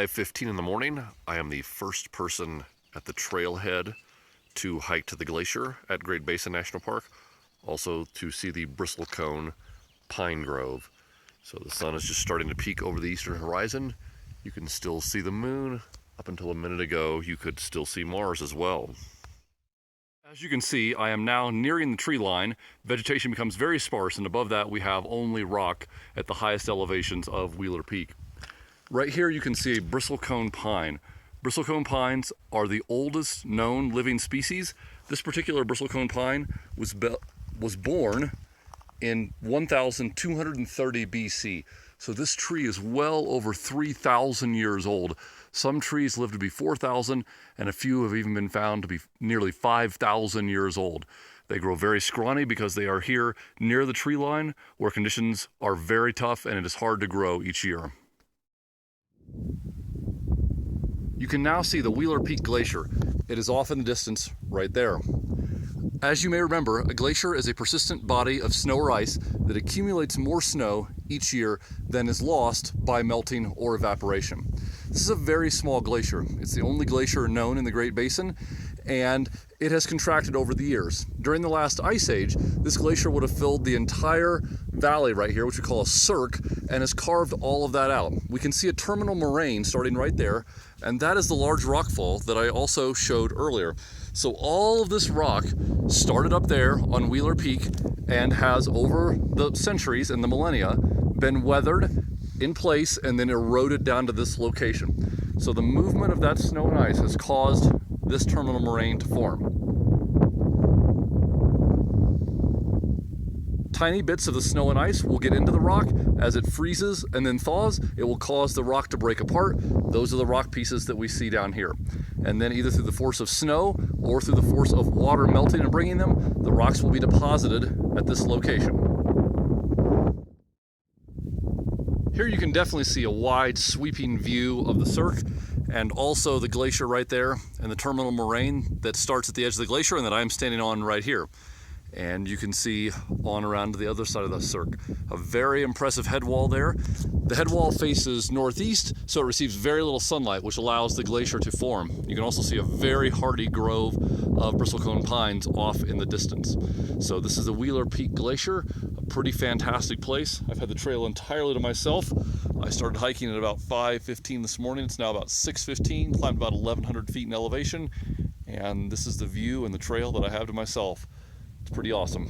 5:15 in the morning. I am the first person at the trailhead to hike to the glacier at Great Basin National Park, also to see the bristlecone pine grove. So the sun is just starting to peek over the eastern horizon. You can still see the moon. Up until a minute ago, you could still see Mars as well. As you can see, I am now nearing the tree line. Vegetation becomes very sparse, and above that we have only rock at the highest elevations of Wheeler Peak. Right here you can see a bristlecone pine. Bristlecone pines are the oldest known living species. This particular bristlecone pine was born in 1230 BC. So this tree is well over 3,000 years old. Some trees live to be 4,000, and a few have even been found to be nearly 5,000 years old. They grow very scrawny because they are here near the tree line where conditions are very tough and it is hard to grow each year. You can now see the Wheeler Peak Glacier. It is off in the distance right there. As you may remember, a glacier is a persistent body of snow or ice that accumulates more snow each year than is lost by melting or evaporation. This is a very small glacier. It's the only glacier known in the Great Basin, and it has contracted over the years. During the last ice age, this glacier would have filled the entire valley right here, which we call a cirque, and has carved all of that out. We can see a terminal moraine starting right there, and that is the large rockfall that I also showed earlier. So all of this rock started up there on Wheeler Peak and has, over the centuries and the millennia, been weathered in place and then eroded down to this location. So the movement of that snow and ice has caused this terminal moraine to form. Tiny bits of the snow and ice will get into the rock. As it freezes and then thaws, it will cause the rock to break apart. Those are the rock pieces that we see down here. And then either through the force of snow or through the force of water melting and bringing them, the rocks will be deposited at this location. Here you can definitely see a wide sweeping view of the cirque and also the glacier right there and the terminal moraine that starts at the edge of the glacier and that I'm standing on right here. And you can see on around to the other side of the cirque. A very impressive head wall there. The head wall faces northeast, so it receives very little sunlight, which allows the glacier to form. You can also see a very hardy grove of bristlecone pines off in the distance. So this is the Wheeler Peak Glacier, a pretty fantastic place. I've had the trail entirely to myself. I started hiking at about 5:15 this morning. It's now about 6:15, climbed about 1,100 feet in elevation, and this is the view and the trail that I have to myself. It's pretty awesome.